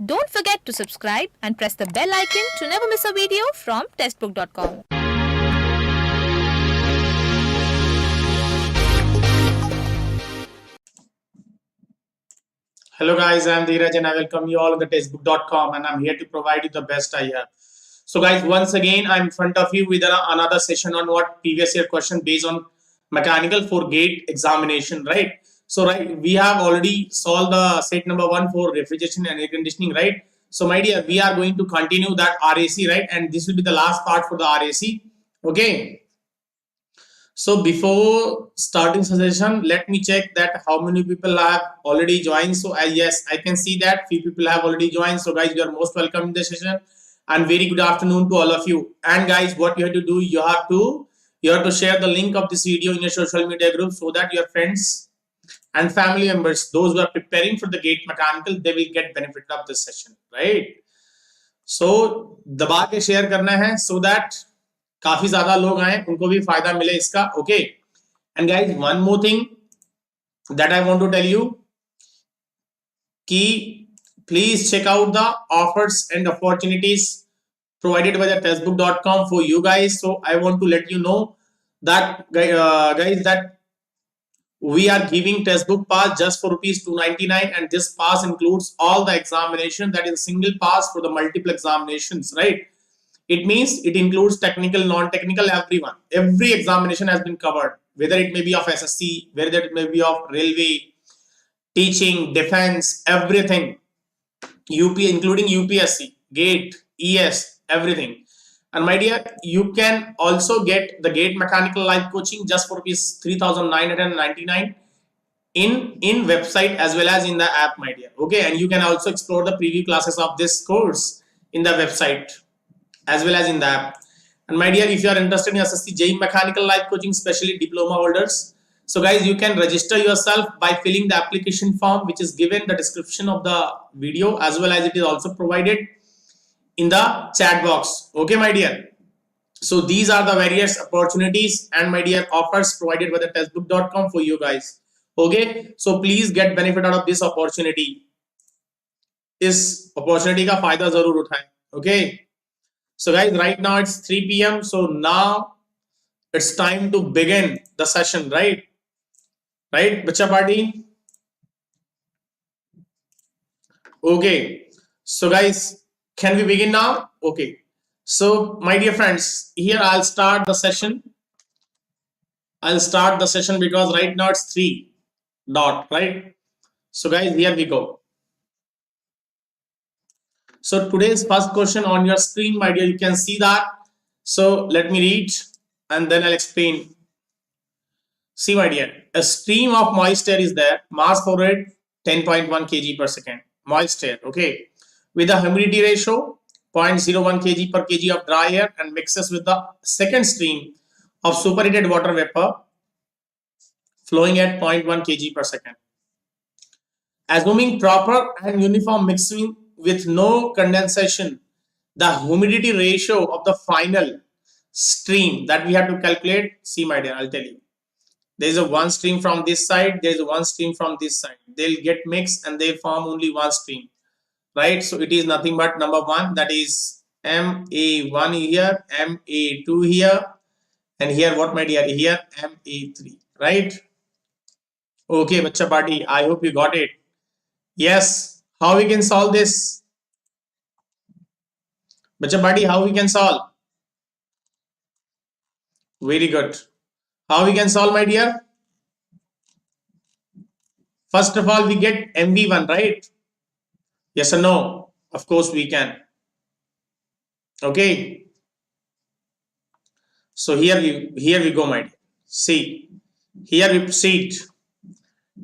Don't forget to subscribe and press the bell icon to never miss a video from testbook.com. Hello guys, I am Dhiraj and I welcome you all on the Testbook.com, and I'm here to provide you the best I have. So guys, once again I'm in front of you with another session on what previous year question based on mechanical for gate examination, right? So right, we have already solved the set number 1 for refrigeration and air conditioning, right? So my dear, we are going to continue that RAC, right? And this will be the last part for the RAC. Okay. So before starting session, let me check that how many people have already joined. So yes, I can see that few people have already joined. So guys, you are most welcome in the session, and very good afternoon to all of you. And guys, what you have to do, you have to share the link of this video in your social media group so that your friends and family members, those who are preparing for the gate mechanical, they will get benefit of this session, right? So दबा के share करना है so that काफी ज्यादा लोग आए, उनको भी फायदा मिले इसका. Okay and guys, one more thing that I want to tell you कि please check out the offers and opportunities provided by the testbook.com for you guys. So I want to let you know that guys, that we are giving Testbook Pass just for ₹299, and this pass includes all the examination. That is a single pass for the multiple examinations, right? It means it includes technical, non-technical, everyone. Every examination has been covered, whether it may be of SSC, whether it may be of railway, teaching, defense, everything. UP, including UPSC, GATE, ES, everything. And my dear, you can also get the GATE mechanical live coaching just for ₹3,999 in website as well as in the app, my dear. Okay, and you can also explore the preview classes of this course in the website as well as in the app. And my dear, if you are interested in SSC JE Mechanical Live Coaching, especially diploma holders, so guys, you can register yourself by filling the application form which is given in the description of the video, as well as it is also provided in the chat box. Okay my dear, so these are the various opportunities and my dear offers provided by the testbook.com for you guys. Okay, so please get benefit out of this opportunity. इस opportunity का फायदा जरूर उठाएं. Okay, so guys, right now it's 3 p.m. So now it's time to begin the session, right? Right, bacha party? Okay, so guys, can we begin now? Okay, so my dear friends, here I'll start the session. I'll start the session because right now it's 3 dot, right? So guys, here we go. So today's first question on your screen, my dear, you can see that. So let me read and then I'll explain. See my dear, a stream of moist air is there, mass flow rate 10.1 kg per second, moist air, okay, with a humidity ratio 0.01 kg per kg of dry air, and mixes with the second stream of superheated water vapor flowing at 0.1 kg per second. Assuming proper and uniform mixing with no condensation, the humidity ratio of the final stream that we have to calculate. See my dear, I'll tell you. There is a one stream from this side, there is a one stream from this side. They'll get mixed and they form only one stream, right? So it is nothing but number 1, that is MA1 here, MA2 here, and here what my dear, here MA3, right? Okay bacha party, I hope you got it. Yes, how we can solve this? Bacha party, how we can solve? Very good. How we can solve, my dear? First of all, we get MV1, right? Yes or no? Of course we can. Okay. So here we go, my dear. See, here we proceed.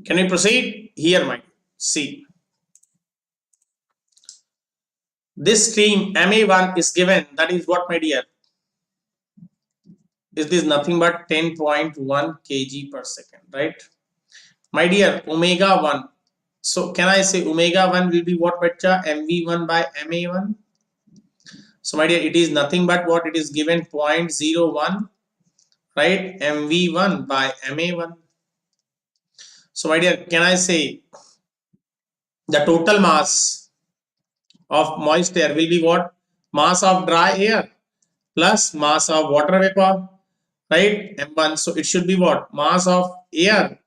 Can we proceed? Here, my dear. See. This stream MA1 is given, that is what, my dear? Is this nothing but 10.1 kg per second, right? My dear, omega 1. So can I say omega 1 will be what, bacha? MV1 by MA1. So my dear, it is nothing but what? It is given 0.01, right? MV1 by MA1. So my dear, can I say the total mass of moist air will be what? Mass of dry air plus mass of water vapor, right? M1. So it should be what? Mass of air.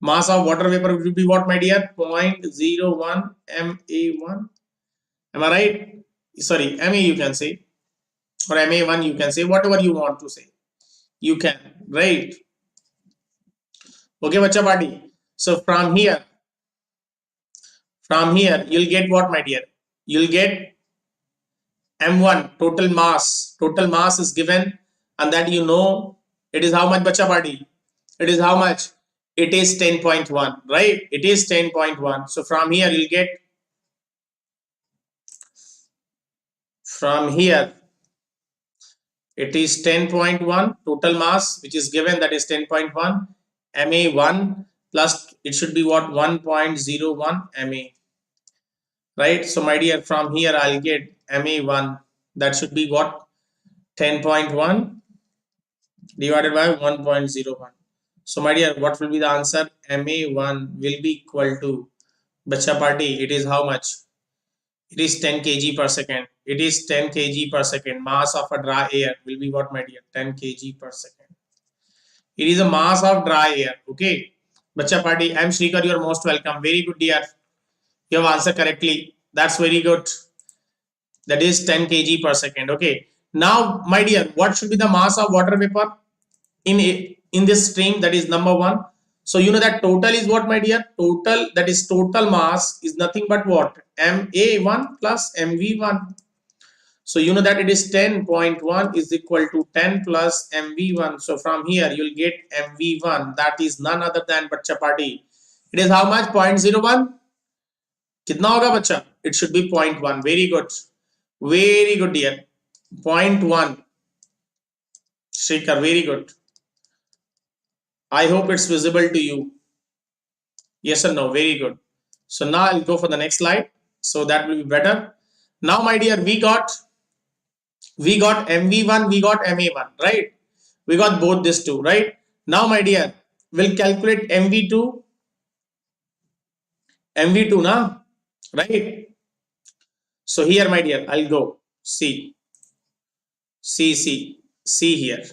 Mass of water vapor will be what, my dear? 0.01 Ma1. Am I right? Sorry, Ma you can say, or Ma1 you can say, whatever you want to say. You can, right? Okay, bacha party. So from here, you'll get what, my dear? You'll get M1, total mass. Total mass is given, and that you know it is how much, bacha party? It is how much? It is 10.1, right? It is 10.1. So from here, you'll get, from here, it is 10.1 total mass, which is given, that is 10.1 Ma1 plus it should be what? 1.01 Ma, right? So my dear, from here I'll get Ma1, that should be what? 10.1 divided by 1.01. So my dear, what will be the answer? Ma1 will be equal to, bacha party, it is how much? It is 10 kg per second. It is 10 kg per second. Mass of a dry air will be what, my dear? 10 kg per second. It is a mass of dry air. Okay. Bacha party, I am Shrikar. You are most welcome. Very good, dear. You have answered correctly. That's very good. That is 10 kg per second. Okay. Now, my dear, what should be the mass of water vapor in this stream? That is number one. So you know that total is what, my dear? Total, that is total mass is nothing but what? Ma1 plus mv1. So you know that it is 10.1 is equal to 10 plus mv1. So from here you'll get mv1, that is none other than bacha party. It is how much? 0.01. Kitna hoga bacha? It should be 0.1. Very good. Very good, dear. 0.1. Shrikar, very good. I hope it's visible to you. Yes or no? Very good. So now I'll go for the next slide. So that will be better. Now, my dear, we got MV1, we got MA1, right? We got both these two, right? Now, my dear, we'll calculate MV2 now, right? So here, my dear, I'll go. See here.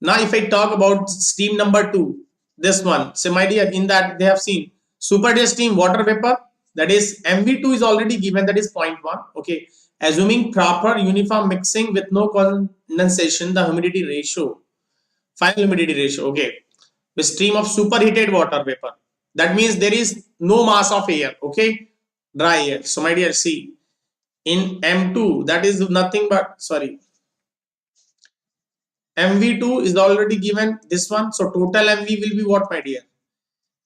Now, if I talk about stream number 2, this one, so my dear, in that they have seen superheated steam water vapor, that is MV2 is already given, that is 0.1. Okay, assuming proper uniform mixing with no condensation, the humidity ratio, final humidity ratio, okay, the stream of superheated water vapor, that means there is no mass of air, okay, dry air. So my dear, see, in M2, that is nothing but, sorry, MV2 is already given, this one. So total MV will be what, my dear?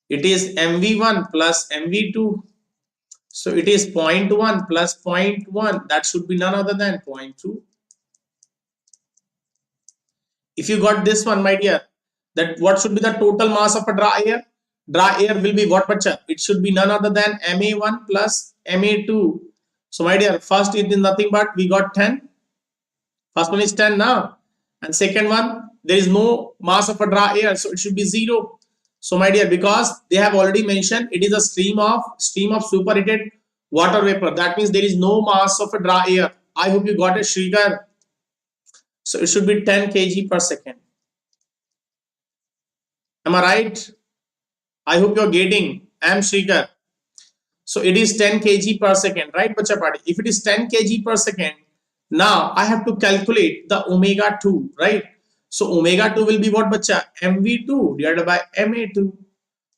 It is MV1 plus MV2. So it is 0.1 plus 0.1. That should be none other than 0.2. If you got this one, my dear, that what should be the total mass of a dry air? Dry air will be what, bacha? It should be none other than Ma1 plus Ma2. So my dear, first it is nothing but we got 10. First one is 10 now. And second one, there is no mass of a dry air, so it should be 0. So my dear, because they have already mentioned it is a stream of superheated water vapor, that means there is no mass of a dry air. I hope you got it, Shrikar. So it should be 10 kg per second. Am I right? I hope you're getting. I am Shrikar. So it is 10 kg per second, right, bacha party? If it is 10 kg per second, now I have to calculate the omega 2, right? So omega 2 will be what, bacha? MV2 divided by Ma2.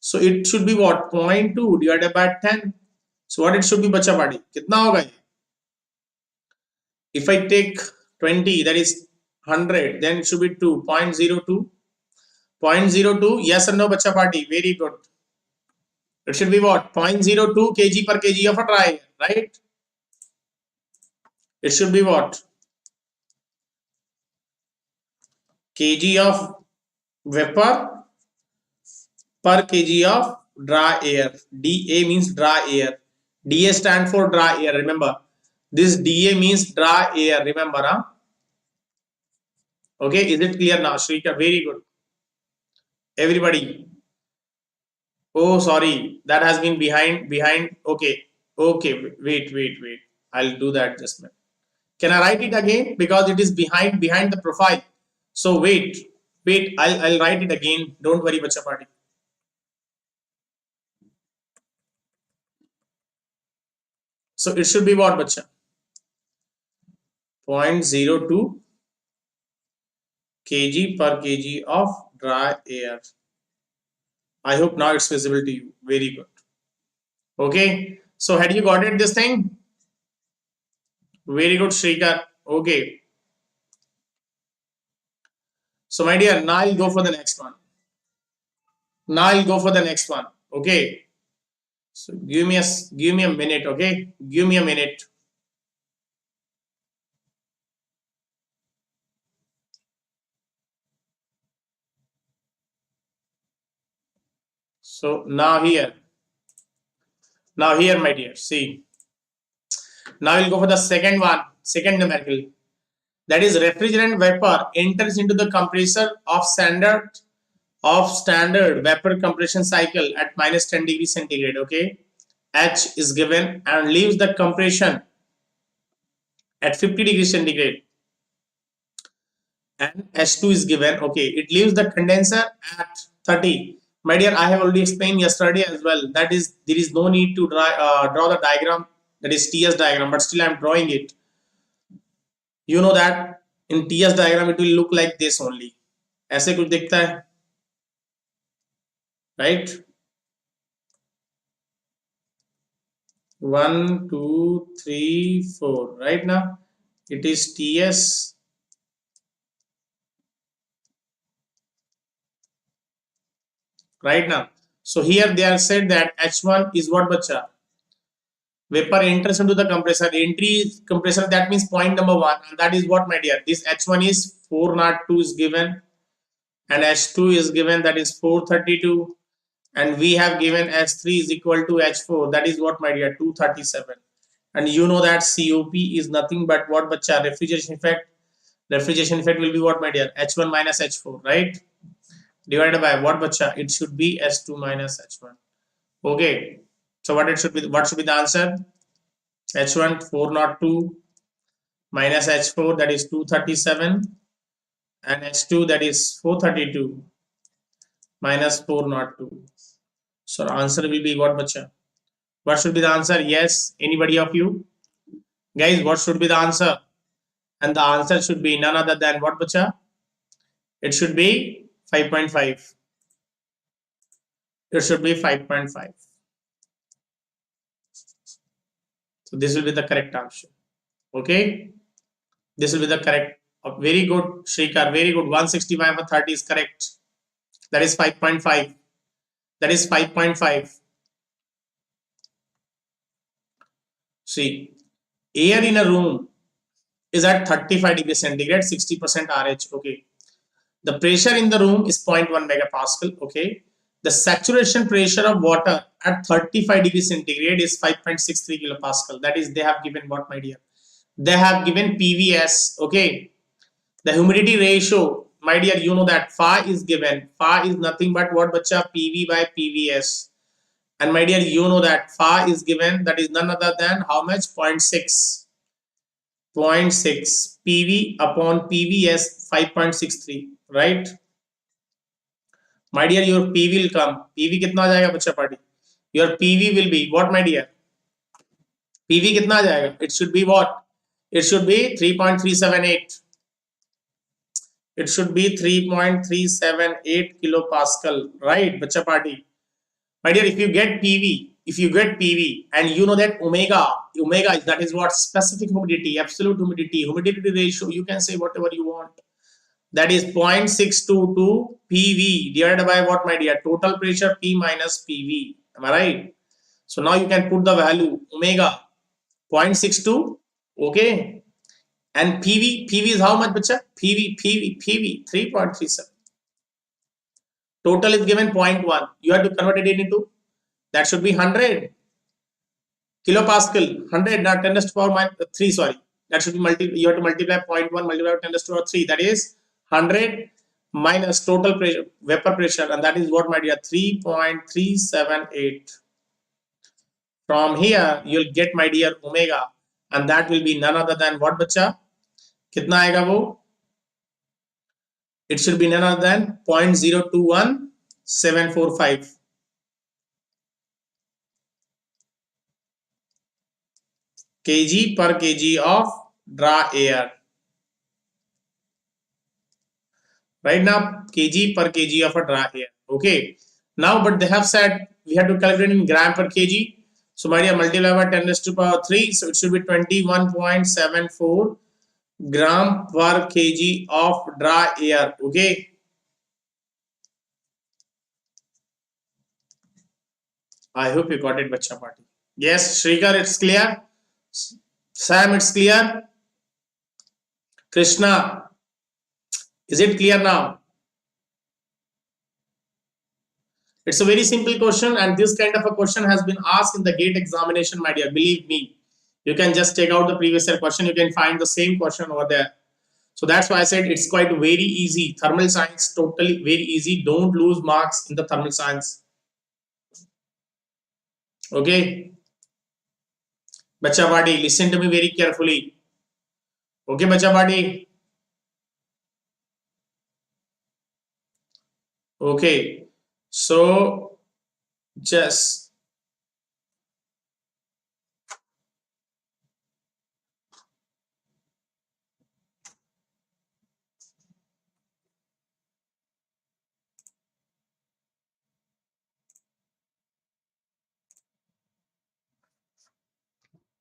So it should be what? 0.2 divided by 10. So what it should be, bacha party? Kitna hoga? If I take 20, that is 100, then it should be 2, 0.02. 0.02, yes or no, bacha party? Very good. It should be what? 0.02 kg per kg of a dry air, right? It should be what? Kg of vapor per kg of dry air. DA means dry air. DA stand for dry air. Remember, this DA means dry air. Remember, huh? Okay, is it clear now, Shrika? Very good. Everybody. Oh, sorry, that has been behind. Okay. Okay, wait. I'll do that just a minute. Can I write it again? Because it is behind the profile. So wait. I'll write it again. Don't worry, bacha party. So it should be what, bacha? 0.02 kg per kg of dry air. I hope now it's visible to you. Very good. Okay. So had you got it this thing? Very good, Shrikar. Okay. So my dear, now I'll go for the next one. Okay. So give me a minute. Okay. Give me a minute. So now here, my dear, see. Now we'll go for the second one, second numerical. That is refrigerant vapor enters into the compressor of standard vapor compression cycle at minus 10 degrees centigrade. Okay, H is given and leaves the compression at 50 degrees centigrade, and H2 is given. Okay, it leaves the condenser at 30. My dear, I have already explained yesterday as well. That is, there is no need to draw the diagram, that is TS diagram, but still I am drawing it. You know that in TS diagram it will look like this only. ऐसे कुछ दिखता है, right? 1, 2, 3, 4. Right now it is TS. Right now. So here they are said that H1 is what, bacha? Vapor enters into the compressor. Entry compressor, that means point number 1, and that is what, my dear? This H1 is 402 is given, and H2 is given, that is 432, and we have given H3 is equal to H4, that is what, my dear? 237. And you know that COP is nothing but what, bacha? Refrigeration effect. Refrigeration effect will be what, my dear? H1 minus H4, right? Divided by what, bacha? It should be H2 minus H1. Okay. So what should be the answer? H1 402 minus H4, that is 237, and H2, that is 432 minus 402. So the answer will be what, bacha? What should be the answer? Yes, anybody of you? Guys, what should be the answer? And the answer should be none other than what, bacha? It should be 5.5. It should be 5.5. So this will be the correct answer. Okay, this will be the correct. Very good, Shrikar. Very good. 165 or 30 is correct. That is 5.5. That is 5.5. See, air in a room is at 35 degrees centigrade, 60% RH. Okay, the pressure in the room is 0.1 megapascal. Okay, the saturation pressure of water at 35 degrees centigrade is 5.63 kilopascal. That is, they have given what, my dear? They have given PVS. Okay, the humidity ratio, my dear, you know that phi is given. Phi is nothing but what, bacha? PV by PVS. And my dear, you know that phi is given, that is none other than how much? 0.6. 0.6 PV upon PVS 5.63, right? My dear, your PV will come. PV कितना आ जाएगा, बच्चा party? Your PV will be what, my dear? PV कितना आ जाएगा? It should be what? It should be 3.378. It should be 3.378 kilopascal, right, bachcha party? My dear, if you get PV, and you know that omega is, that is what? Specific humidity, absolute humidity ratio, you can say whatever you want. That is 0.622 PV divided by what, my dear? Total pressure P minus PV. Am I right? So now you can put the value omega 0.62. Okay. And PV is how much, bacha? PV 3.37. Total is given 0.1. You have to convert it into, that should be 100 kilopascal. 100, not 10 to the power 3. Sorry, that should be you have to multiply 0.1 multiply 10 to the power 3. That is 100 minus total pressure, vapor pressure, and that is what, my dear? 3.378. From here you'll get my dear omega, and that will be none other than what बच्चा? कितना आएगा वो? It should be none other than 0.021745 kg per kg of dry air. Right now, kg per kg of a dry air. Okay. Now, but they have said we have to calculate in gram per kg. So, my dear, multiply by 10 raised to power 3. So, it should be 21.74 gram per kg of dry air. Okay. I hope you got it, Bacha Party. Yes, Shrikar, it's clear. Sam, it's clear. Krishna, is it clear now? It's a very simple question, and this kind of a question has been asked in the GATE examination, my dear. Believe me, you can just take out the previous year question. You can find the same question over there. So that's why I said it's quite very easy. Thermal science, totally very easy. Don't lose marks in the thermal science. Okay. Bacha Party, listen to me very carefully. Okay, Bacha Party. Okay. So just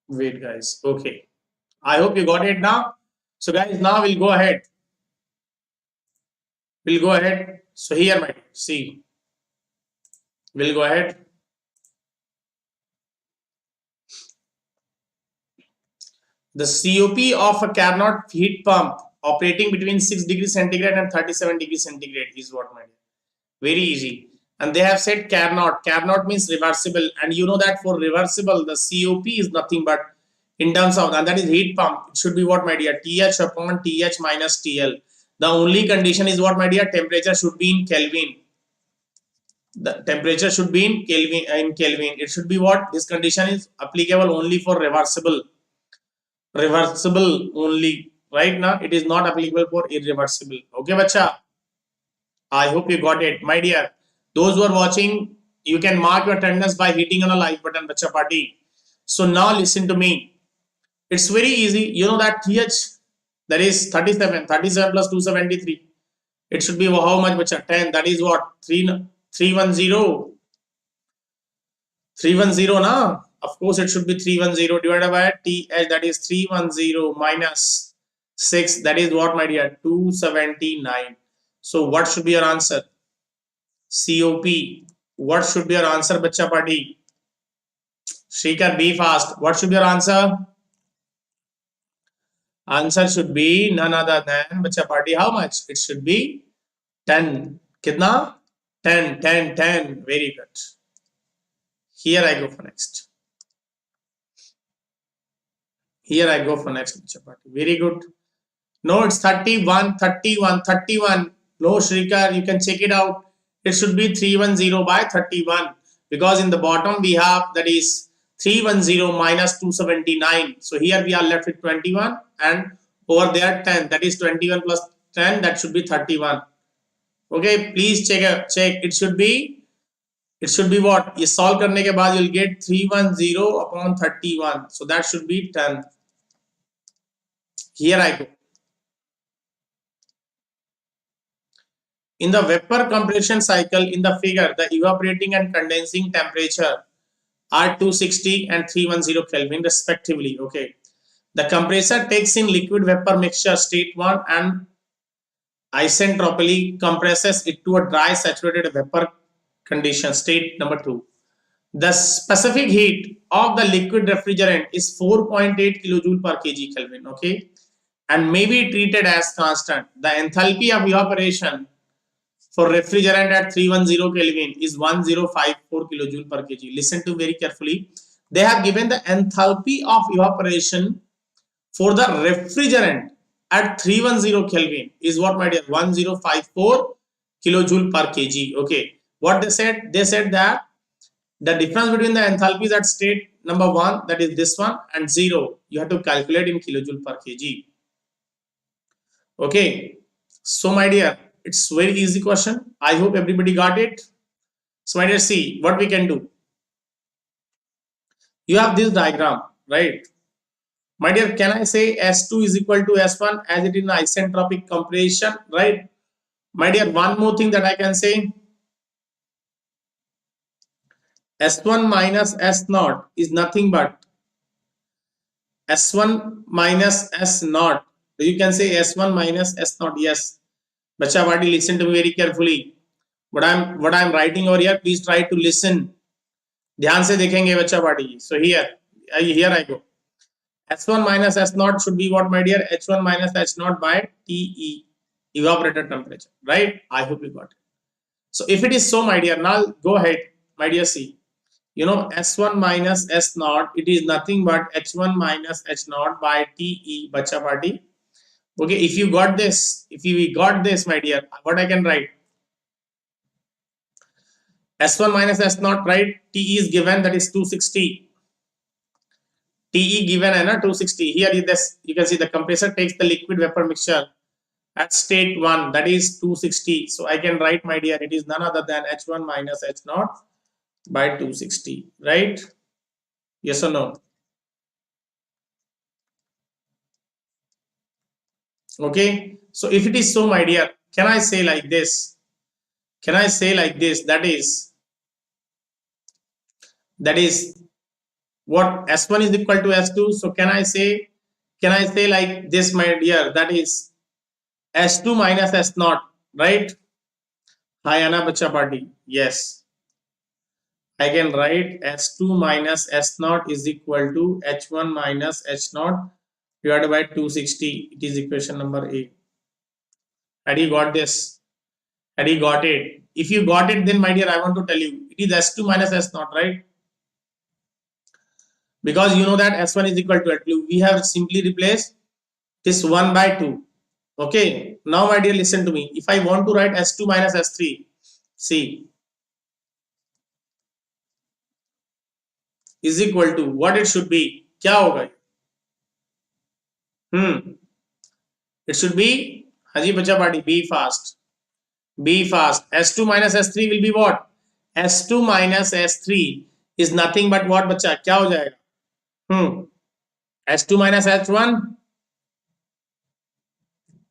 wait, guys. Okay. I hope you got it now. So, guys, now we'll go ahead. We'll go ahead. So, here, my see. We'll go ahead. The COP of a Carnot heat pump operating between 6 degrees centigrade and 37 degrees centigrade is what, my dear? Very easy. And they have said Carnot. Carnot means reversible. And you know that for reversible, the COP is nothing but in terms of, and that is heat pump. It should be what, my dear? TH upon TH minus TL. The only condition is what, my dear? Temperature should be in Kelvin. The temperature should be in Kelvin. It should be what? This condition is applicable only for reversible. Reversible only. Right now, it is not applicable for irreversible. Okay, bacha? I hope you got it. My dear, those who are watching, you can mark your attendance by hitting on a like button, bacha party. So now listen to me. It's very easy. You know that TH, that is 37. 37 plus 273. It should be how much, bacha? 10. That is what? 310. 310, na? Of course, it should be 310 divided by TH, that is 310 minus 6. That is what, my dear? 279. So, what should be your answer? COP. What should be your answer, bacha party? Shrikar, be fast. What should be your answer? Answer should be none other than, bacha party, how much? It should be 10. Kitna? 10, 10, 10. Very good. Here I go for next. Here I go for next, bacha party. Very good. No, it's 31, 31, 31. No, Shrikar, you can check it out. It should be 310 by 31 because in the bottom we have that is 310 minus 279. So here we are left with 21 and over there 10. That is 21 plus 10. That should be 31. Okay, please check. It should be what? You solve करने के बाद you'll get 310 upon 31. So that should be 10. Here I go. In the vapor compression cycle, in the figure, the evaporating and condensing temperature are 260 and 310 Kelvin respectively. Okay. The compressor takes in liquid vapor mixture state 1 and isentropically compresses it to a dry saturated vapor condition state number 2. The specific heat of the liquid refrigerant is 4.8 kilojoule per kg Kelvin. Okay. And may be treated as constant. The enthalpy of evaporation for refrigerant at 310 Kelvin is 1054 kilojoule per kg. Listen to very carefully. They have given the enthalpy of evaporation for the refrigerant at 310 Kelvin is what, my dear? 1054 kilojoule per kg. Okay. What they said? They said that the difference between the enthalpies at state number 1, that is this one, and 0, you have to calculate in kilojoule per kg. Okay, so my dear, it's very easy question. I hope everybody got it. So my dear, see what we can do. You have this diagram, right? My dear, can I say S2 is equal to S1 as it is in isentropic compression, right? My dear, one more thing that I can say, S1 minus S0 is nothing but S1 minus S0. You can say S1 minus S0. Yes, Bacha Badi, listen to me very carefully. What I'm writing over here, please try to listen. ध्यान से देखेंगे बच्चा Badi. So here I go. S1 minus S0 should be what, my dear? H1 minus H0 by TE, evaporator temperature, right? I hope you got it. So if it is so, my dear, now go ahead, my dear, see. You know, S1 minus S0, it is nothing but H1 minus H0 by TE, bacha party. Okay, if you got this, my dear, what I can write? S1 minus S0, right? TE is given, that is 260. TE given है ना 260. Here is this, you can see the compressor takes the liquid vapor mixture at state 1, that is 260. So I can write, my dear, it is none other than H1 minus H0 by 260, right? Yes or no? Okay, so if it is so, my dear, can I say like this? That is what, S1 is equal to S2. So can I say like this, my dear, that is S2 minus S0, right? Hi Anna Bacha Party. Yes, I can write S2 minus S0 is equal to H1 minus H0 divided by 260. It is equation number 8. Had you got this? Had you got it? If you got it, then my dear, I want to tell you, it is S2 minus S0, right? Because you know that S1 is equal to S2. We have simply replaced this 1 by 2. Okay. Now, my dear, listen to me. If I want to write S2 minus S3, see, is equal to what it should be. क्या होगा? It should be, Haji Bacha Party, be fast. S2 minus S3 will be what? S2 minus S3 is nothing but what, बच्चा? क्या हो जाएगा? S2 minus H1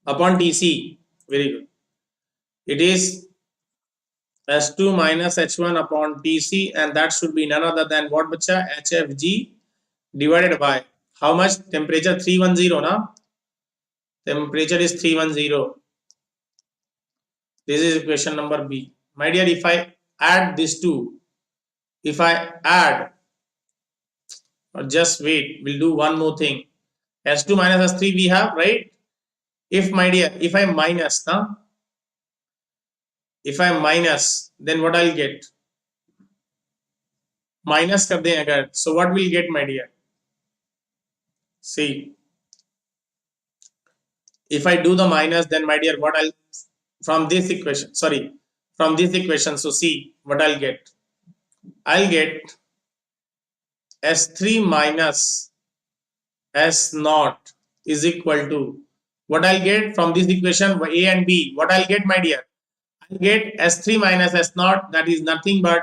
upon TC. Very good. It is S2 minus H1 upon TC, and that should be none other than what, bachcha? HFG divided by how much? Temperature 310, na? Temperature is 310. This is equation number B. My dear, if I add these two, or just wait, we'll do one more thing. S2 minus S3 we have, right? If, my dear, if I minus, na? If I minus, then what I'll get? Minus kar dein agar. So what will get, my dear? See, if I do the minus, then my dear, what I'll, from this equation, so see what I'll get. I'll get S3 minus S0 is equal to what I'll get from this equation, A and B. What I'll get, my dear? I'll get S3 minus S0, that is nothing but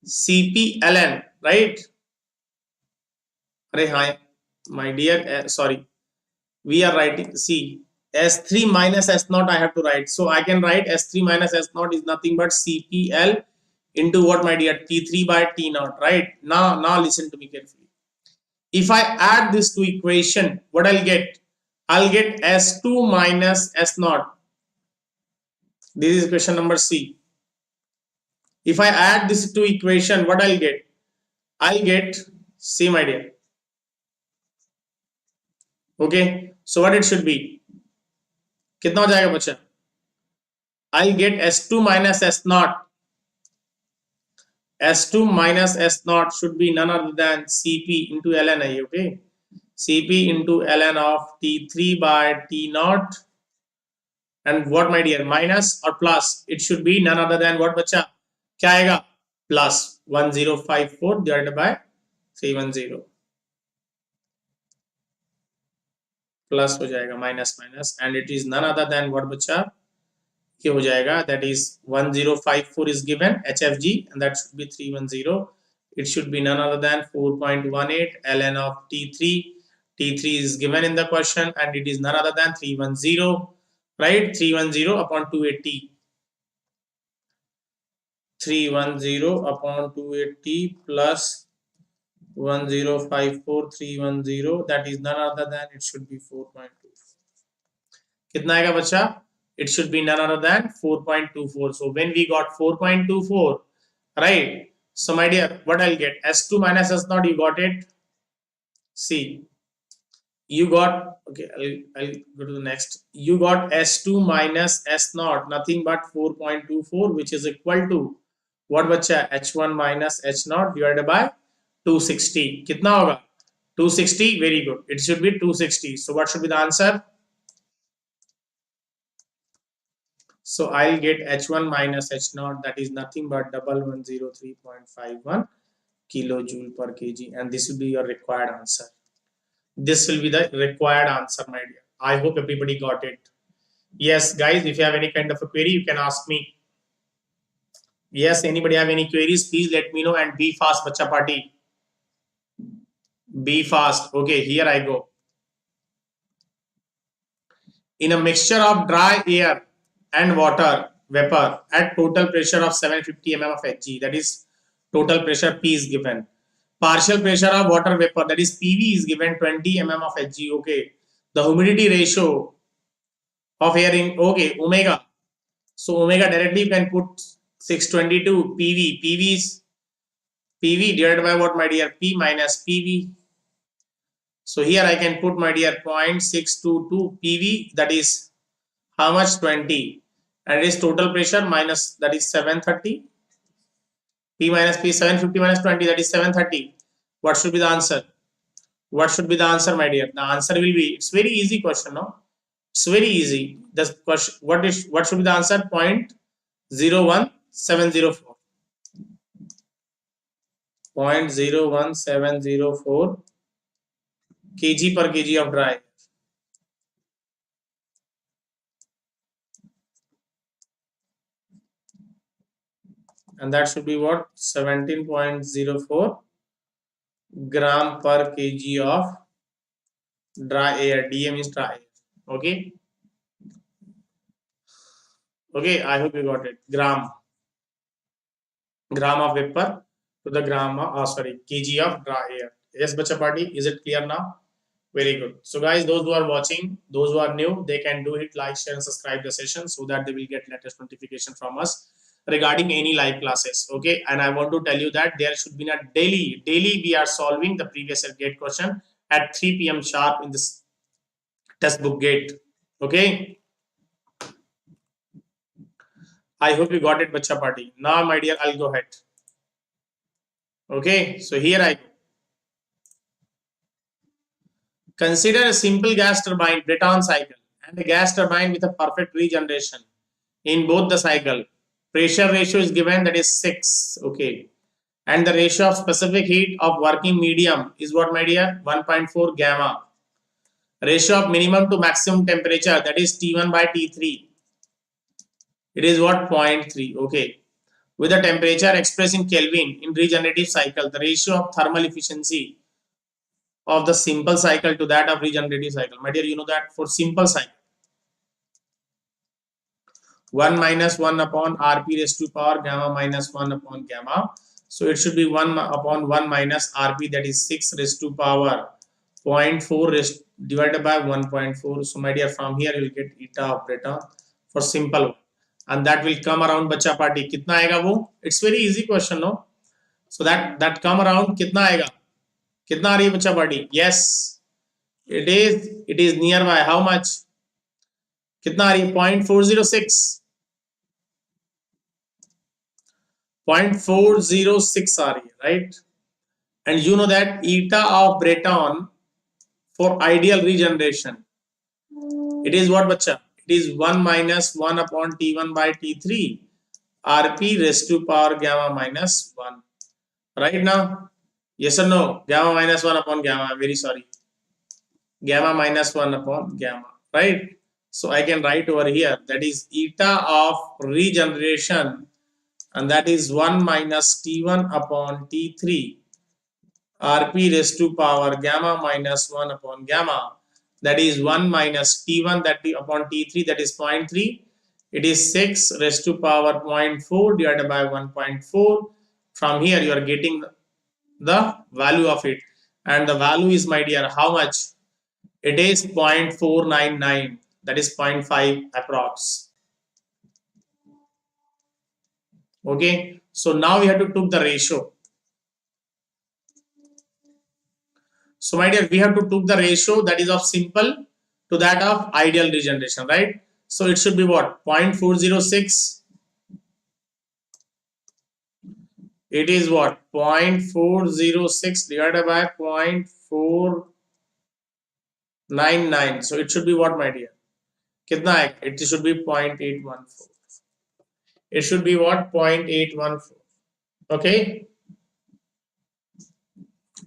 CPLN, right? Hi, my dear, sorry. We are writing, see, S3 minus S0 I have to write. So I can write S3 minus S0 is nothing but CPL into what, my dear? T3 by T0, right? Now listen to me carefully. If I add this to equation, what I'll get? I'll get S2 minus S0. This is equation number C. If I add this to equation, what I'll get? I'll get, see, my dear. Okay, so what it should be? कितना हो जाएगा बच्चा? I'll get S2 minus S0. S2 minus S0 should be none other than Cp into ln. Okay, Cp into ln of T3 by T0. And what, my dear? Minus or plus? It should be none other than what, बच्चा? क्या आएगा? Plus 1054 divided by 310 plus हो जाएगा minus minus, and it is none other than what बच्चा, ये हो जाएगा, that is 1054 is given HFG, and that should be 310. It should be none other than 4.18 ln of T3. T3 is given in the question, and it is none other than 310, right? 310 upon 280. 310 upon 280 plus 1054 310, that is none other than, it should be 4.2. कितना आएगा बच्चा? It should be none other than 4.24. So when we got 4.24, right? So my dear, what I'll get? S2 minus S0, you got it? See, you got, okay, I'll go to the next. You got S2 minus S0, nothing but 4.24, which is equal to what बच्चा? H1 minus H0 divided by 260. कितना होगा? 260. Very good. It should be 260. So what should be the answer? So I'll get H1 minus H0, that is nothing but 1103.51 kilojoule per kg, and this will be your required answer. This will be the required answer, my dear. I hope everybody got it. Yes, guys, if you have any kind of a query, you can ask me. Yes, anybody have any queries, please let me know, and be fast, bacha party. Be fast. Okay, here I go. In a mixture of dry air and water vapor at total pressure of 750 mm of Hg, that is total pressure P is given. Partial pressure of water vapor, that is PV, is given 20 mm of Hg. Okay, the humidity ratio of air in, okay, omega. So omega directly you can put 622 PV. PV is PV divided by what, my dear? P minus PV. So here I can put, my dear, 0.622 PV, that is how much? 20, and it is total pressure minus, that is 730. P minus P, 750 minus 20, that is 730. What should be the answer? What should be the answer, my dear? The answer will be, it's very easy question, no? It's very easy. The question, what should be the answer? 0.01704. 0.01704 kg per kg of dry. And that should be what? 17.04 gram per kg of dry air. DM is dry air. Okay. Okay, I hope you got it. Gram of vapor to the gram of, kg of dry air. Yes, bacha party, is it clear now? Very good. So guys, those who are watching, those who are new, they can do it, like, share and subscribe the session, so that they will get latest notification from us regarding any live classes. Okay, and I want to tell you that there should be a daily we are solving the previous year gate question at 3 p.m. sharp in this textbook gate. Okay, I hope you got it, bacha party. Now, my dear, I'll go ahead. Okay, so here I go. Consider a simple gas turbine Breton cycle and a gas turbine with a perfect regeneration. In both the cycle, pressure ratio is given, that is 6. Okay, and the ratio of specific heat of working medium is what, my dear? 1.4 gamma. Ratio of minimum to maximum temperature, that is T1 by T3. It is what? 0.3. Okay, with the temperature expressed in Kelvin in regenerative cycle, the ratio of thermal efficiency of the simple cycle to that of regenerative cycle. My dear, you know that for simple cycle, 1 minus 1 upon Rp raised to power gamma minus 1 upon gamma. So it should be 1 upon 1 minus Rp, that is 6 raised to power 0.4 divided by 1.4. So my dear, from here you will get eta of Breton for simple one. And that will come around, bacha party. Kitna aega wo? It's very easy question, no? So that come around, kitna aega? Kitna aa rahi hai, bacha party? Yes, it is nearby. How much? Kitna aa rahi hai? 0.406. 0.406 aa rahi hai, right? And you know that eta of Breton for ideal regeneration, it is what, bacha? It is 1 minus 1 upon T1 by T3 Rp raised to power gamma minus 1. Right now, Yes or no? Gamma minus 1 upon gamma. I'm very sorry. Gamma minus 1 upon gamma, right? So I can write over here that is eta of regeneration, and that is 1 minus T1 upon T3 Rp raised to power gamma minus 1 upon gamma, that is 1 minus T1 that upon T3, that is 0.3. It is 6 raised to power 0.4 divided by 1.4. From here you are getting the value of it, and the value is, my dear, how much? It is 0.499, that is 0.5 approx. Okay, so now we have to took the ratio. So my dear, we have to took the ratio that is of simple to that of ideal regeneration, right? So it should be what? 0.406. It is what? 0.406 divided by 0.499. So it should be what, my dear? Kitna hai? It should be 0.814. It should be what? 0.814. Okay.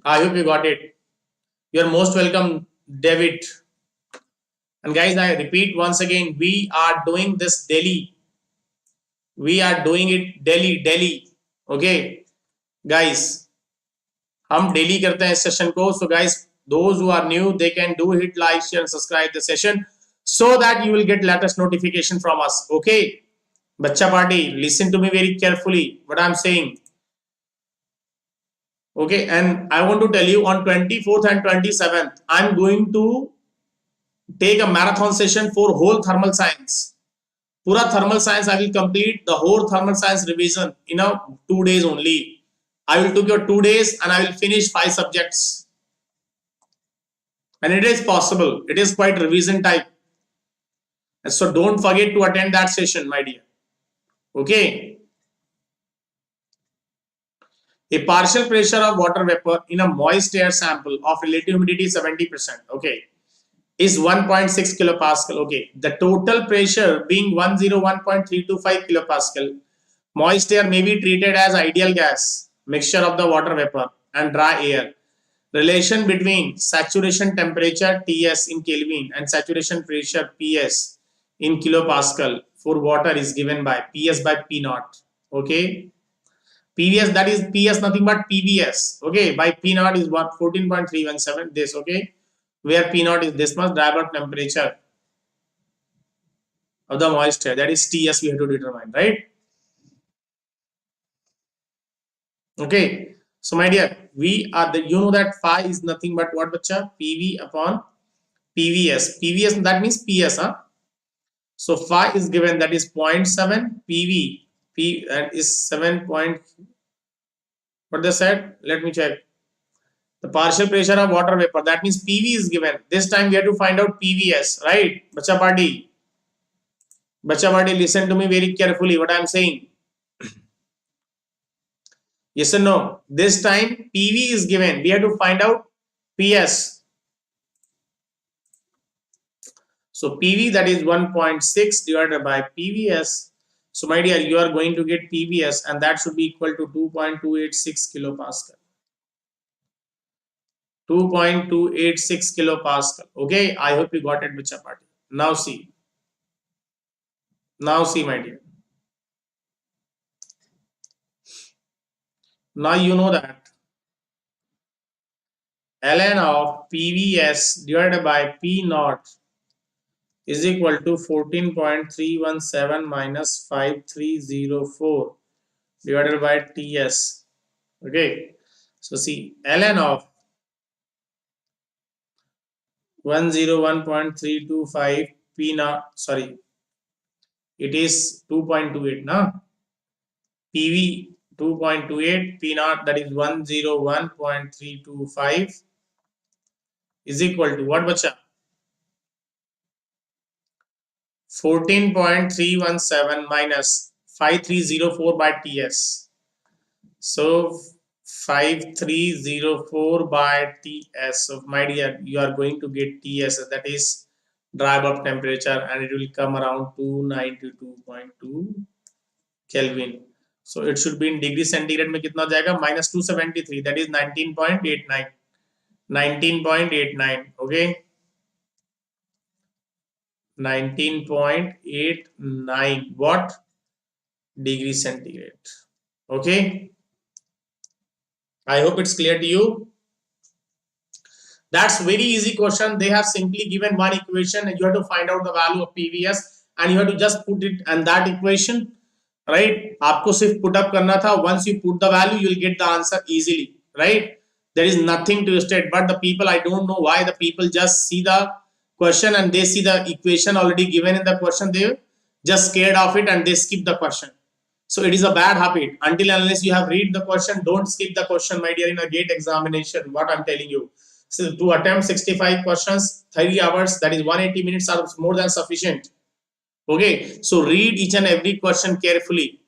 I hope you got it. You are most welcome, David. And guys, I repeat once again, we are doing this daily. We are doing it daily. Okay, guys, हम daily करते हैं इस session को. So guys, those who are new, they can do hit like, share, and subscribe the session so that you will get latest notification from us. Okay, Bacha Party, listen to me very carefully. What I'm saying. Okay, and I want to tell you on 24th and 27th, I'm going to take a marathon session for whole thermal science. Pura thermal science, I will complete the whole thermal science revision in 2 days only. I will take your 2 days and I will finish 5 subjects. And it is possible. It is quite revision type. And so don't forget to attend that session, my dear. Okay. A partial pressure of water vapor in a moist air sample of relative humidity 70%. Okay. Is 1.6 kilopascal. Okay. The total pressure being 101.325 kilopascal. Moist air may be treated as ideal gas, mixture of the water vapor and dry air. Relation between saturation temperature Ts in Kelvin and saturation pressure Ps in kilopascal for water is given by Ps by P naught. Okay. PVS, that is PS nothing but PVS. Okay. By P naught is what? 14.317. This. Okay. Where P naught is this much dry temperature of the moist air. That is Ts we have to determine, right? Okay, so my dear, we are the, you know that phi is nothing but what, bacha? PV upon PVS. PVS, that means PS, huh? So phi is given, that is 0.7 PV. P that is 7 point. What they said? Let me check. The partial pressure of water vapor, that means PV is given. This time we have to find out PVS, right? Bacha party, listen to me very carefully. What I am saying. Yes or no? This time PV is given. We have to find out PS. So PV, that is 1.6 divided by PVS. So my dear, you are going to get PVS and that should be equal to 2.286 kilopascal. 2.286 kilopascal. Okay, I hope you got it, Bacha Party. Now see. Now see, my dear. Now you know that ln of PVS divided by P naught is equal to 14.317 minus 5304 divided by Ts. Okay. So see, ln of 101.325 P naught, sorry, it is 2.28 now. PV 2.28 P naught, that is 101.325 is equal to what, bacha? 14.317 minus 5304 by Ts. So 5304 by Ts. So my dear, you are going to get Ts, that is dry bulb temperature, and it will come around 292.2 Kelvin. So it should be in degree centigrade में कितना जाएगा minus 273, that is 19.89. 19.89. Okay, 19.89 what degree centigrade. Okay, I hope it's clear to you. That's very easy question. They have simply given one equation and you have to find out the value of PVS and you have to just put it in that equation, right? आपको सिर्फ put up करना था. Once you put the value, you will get the answer easily, right? There is nothing to state. But the people, I don't know why the people just see the question and they see the equation already given in the question. They just scared of it and they skip the question. So it is a bad habit. Until unless you have read the question, don't skip the question, my dear, in a GATE examination. What I'm telling you. So to attempt 65 questions, 30 hours, that is 180 minutes are more than sufficient. Okay, so read each and every question carefully.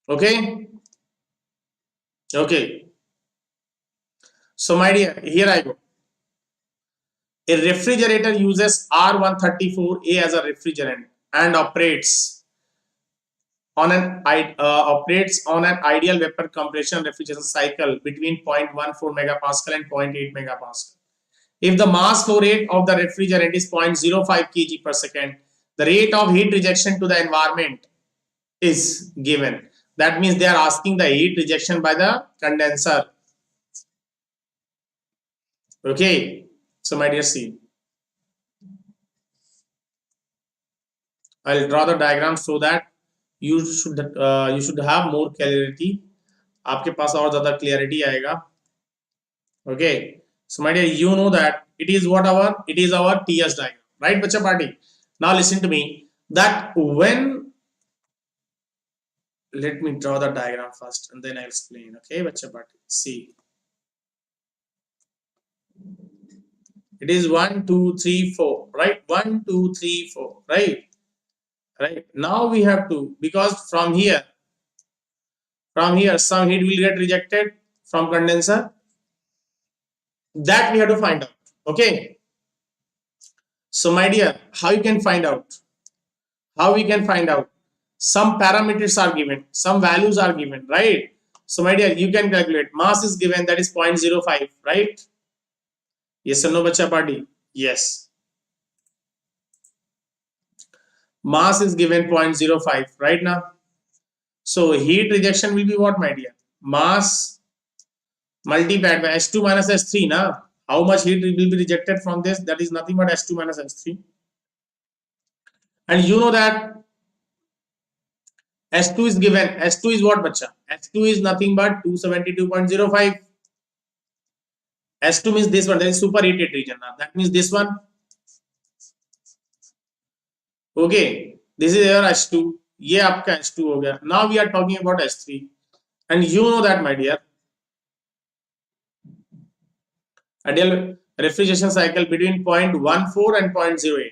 Okay. Okay. So my dear, here I go. A refrigerator uses R134A as a refrigerant and operates on an ideal vapor compression refrigeration cycle between 0.14 megapascal and 0.8 megapascal. If the mass flow rate of the refrigerant is 0.05 kg per second, the rate of heat rejection to the environment is given. That means they are asking the heat rejection by the condenser. Okay, so my dear, see, I'll draw the diagram so that you should have more clarity. आपके पास और ज़्यादा clarity आएगा. Okay, so my dear, you know that it is our TS diagram, right, bacha party? Now listen to me. That when, let me draw the diagram first and then I'll explain. Okay, bacha party. See, it is 1, 2, 3, 4, right? 1, 2, 3, 4, right? Right. Now we have to, because from here some heat will get rejected from condenser. That we have to find out. Okay. So my dear, how you can find out? How we can find out? Some parameters are given, some values are given, right? So my dear, you can calculate. Mass is given, that is 0.05, right? Yes or no, bacha party? Yes. Mass is given 0.05 right now. So heat rejection will be what, my dear? Mass multiplied by S2 minus S3 now. How much heat will be rejected from this? That is nothing but S2 minus S3. And you know that S2 is given. S2 is what, bacha? S2 is nothing but 272.05. S2 means this one, that is superheated region. Now that means this one. Okay, this is your S2. ये आपका S2 हो गया. Now we are talking about S3. And you know that, my dear, ideal refrigeration cycle between 0.14 and 0.08.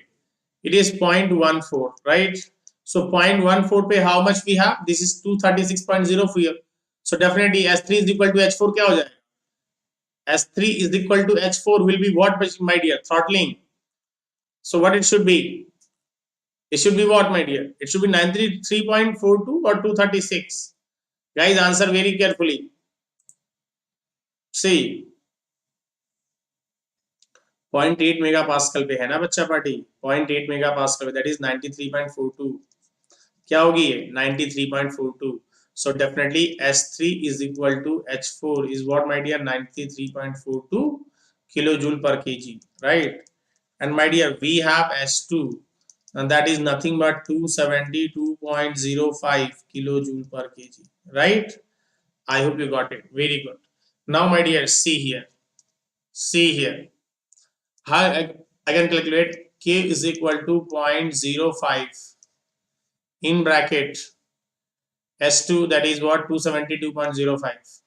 It is 0.14, right? So 0.14 पे how much we have? This is 236.04. So definitely S3 is equal to H4. क्या हो जाएगा? S3 is equal to H4 will be what, my dear? Throttling. So what it should be? It should be what, my dear? It should be 93.42 or 236. Guys, answer very carefully. See, 0.8 megapascal पे है ना बच्चा party? 0.8 megapascal, that is 93.42. क्या होगी ये? 93.42. So definitely S3 is equal to H4 is what, my dear? 93.42 kilojoule per kg, right? And my dear, we have S2 and that is nothing but 272.05 kilojoule per kg, right? I hope you got it. Very good. Now my dear, see here. How I can calculate K is equal to 0.05 in bracket S2, that is what, 272.05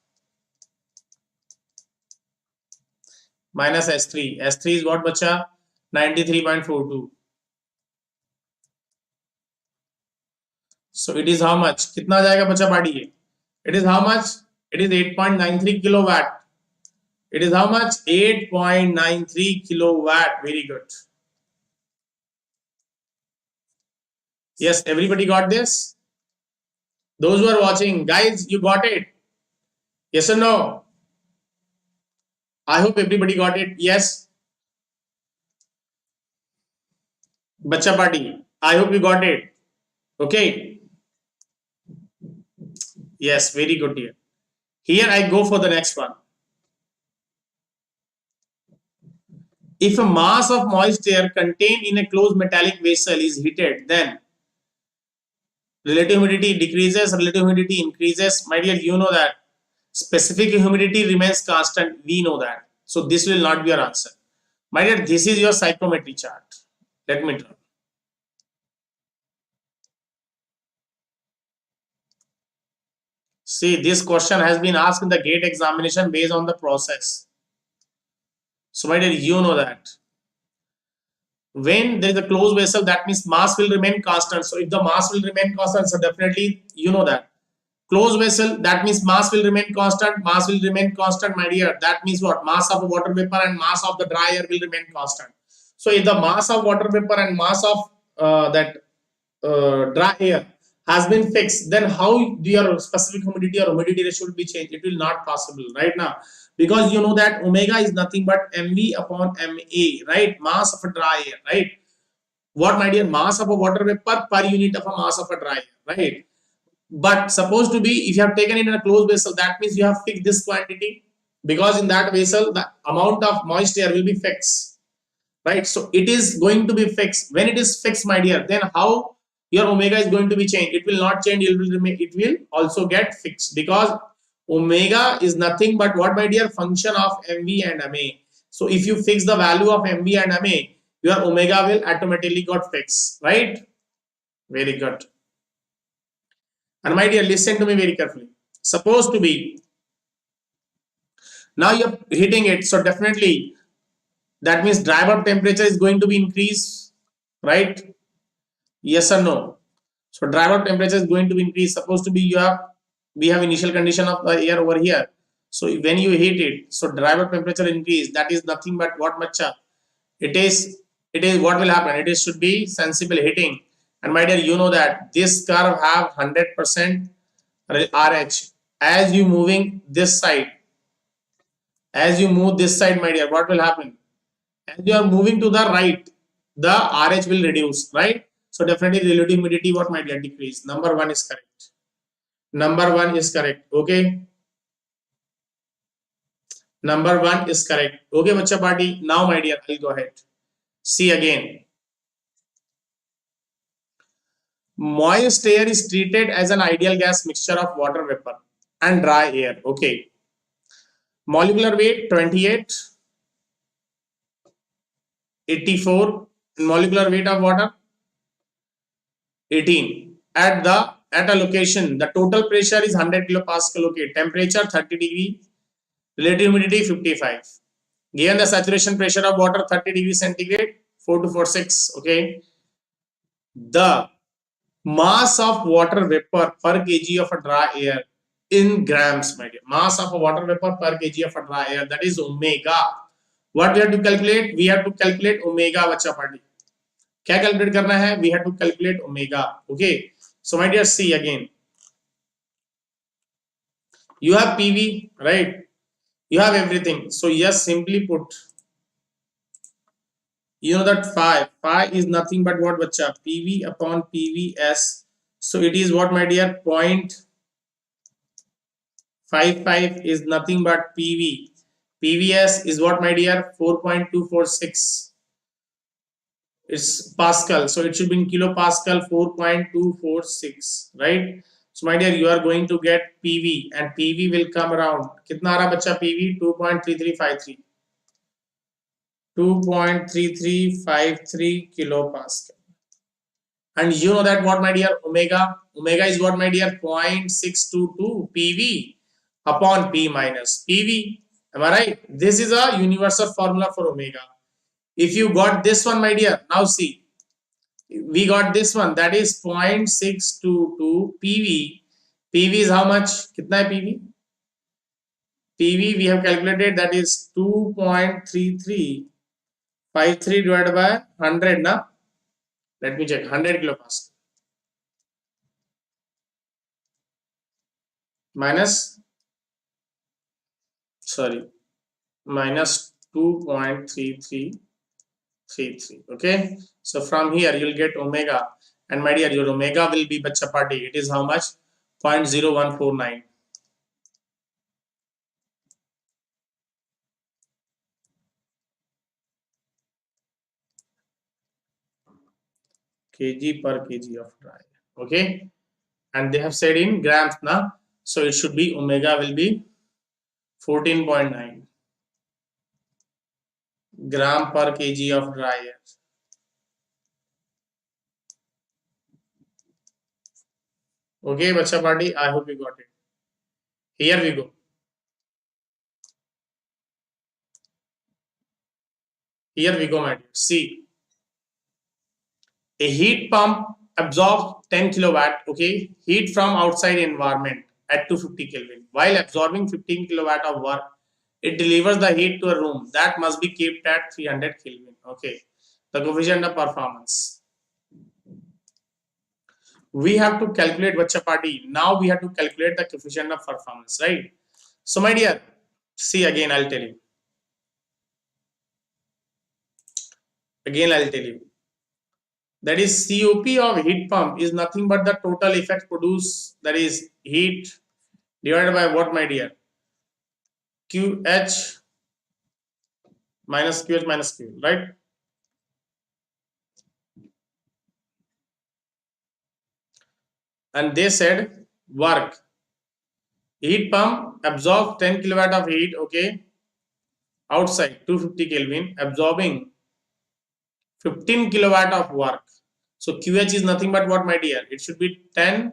minus S3. S3 is what, bacha? 93.42. So it is how much? कितना जाएगा बच्चा party ये? It is how much? It is 8.93 kilowatt. It is how much? 8.93 kilowatt. Very good. Yes, everybody got this? Those who are watching, guys, you got it? Yes or no? I hope everybody got it. Yes. Bacha party. I hope you got it. Okay. Yes, very good here. Here I go for the next one. If a mass of moist air contained in a closed metallic vessel is heated, then relative humidity decreases, relative humidity increases. My dear, you know that. Specific humidity remains constant. We know that. So this will not be your answer. My dear, this is your psychrometry chart. Let me draw. See, this question has been asked in the GATE examination based on the process. So my dear, you know that. When there is a closed vessel, that means mass will remain constant. So if the mass will remain constant, so definitely you know that. Closed vessel, that means mass will remain constant. Mass will remain constant, my dear. That means what? Mass of water vapor and mass of the dry air will remain constant. So if the mass of water vapor and mass of that dry air has been fixed, then how your specific humidity or humidity ratio will be changed? It will not possible right now, because you know that omega is nothing but mv upon ma, right? Mass of a dry air, right? What, my dear? Mass of a water vapor per unit of a mass of a dry air, right? But supposed to be, if you have taken it in a closed vessel, that means you have fixed this quantity, because in that vessel the amount of moist air will be fixed, right? So it is going to be fixed. When it is fixed, my dear, then how your omega is going to be changed? It will not change. It will remain. It will also get fixed, because omega is nothing but what, my dear? Function of mv and ma. So if you fix the value of mv and ma, your omega will automatically got fixed, right? Very good. And my dear, listen to me very carefully. Supposed to be, now you're hitting it, so definitely that means dry bulb temperature is going to be increased, right? Yes or no? So dry bulb temperature is going to be increased. Supposed to be, we have initial condition of the air over here. So when you heat it, so dry bulb temperature increase. That is nothing but what, macha? It is what will happen? It is should be sensible heating. And my dear, you know that this curve have 100% RH. As you moving this side, as you move this side, my dear, what will happen? As you are moving to the right, the RH will reduce, right? So definitely relative humidity, what, my dear? Decrease. Number one is correct. Number one is correct. Okay. Number one is correct. Okay, bacha party. Now, my dear, I'll go ahead. See again. Moist air is treated as an ideal gas mixture of water vapor and dry air. Okay. Molecular weight 28, 84. Molecular weight of water 18. At a location, the total pressure is 100 kilopascal. Okay. Temperature 30 degree. Relative humidity 55. Given the saturation pressure of water 30 degrees centigrade, 4246. Okay. The mass of water vapor per kg of a dry air in grams, my dear. Mass of a water vapor per kg of a dry air, that is omega. What we have to calculate? We have to calculate omega, bacha party. क्या calculate करना है? We have to calculate omega. Okay. So my dear, see again. You have PV, right? You have everything. So yes, simply put, you know that phi is nothing but what, bacha? PV upon PVS. So it is what, my dear? 0.55 is nothing but PV. PVS is what, my dear? 4.246. It's Pascal. So it should be in kilopascal, 4.246, right? So my dear, you are going to get PV, and PV will come around. Kitna aa raha bacha PV? 2.3353. 2.3353 kilopascal. And you know that what, my dear? Omega is what, my dear? 0.622 PV upon P minus PV. Am I right? This is a universal formula for omega. If you got this one, my dear, now see, we got this one, that is 0.622 PV. PV is how much? Kitna hai PV? PV we have calculated, that is 2.3353 divided by 100 na. Let me check. 100 kilopascal. minus 2.3333. Okay, so from here you'll get omega, and my dear, your omega will be bacha party. It is how much? 0.0149. kg per kg of dry. Okay, and they have said in grams now, so it should be omega will be 14.9 gram per kg of dry air. Okay, bacha party, I hope you got it. Here we go. Here we go, my dear. See, a heat pump absorbs 10 kilowatt, okay, heat from outside environment at 250 Kelvin. While absorbing 15 kilowatt of work, it delivers the heat to a room that must be kept at 300 Kelvin. Okay, the coefficient of performance. We have to calculate bacha party. Now we have to calculate the coefficient of performance, right? So my dear, see, again I'll tell you. That is, COP of heat pump is nothing but the total effect produced, that is heat divided by what, my dear? QH minus QH minus Q, right? And they said work. Heat pump absorbs 10 kilowatt of heat, okay, outside 250 Kelvin, absorbing 15 kilowatt of work. So QH is nothing but what, my dear? It should be 10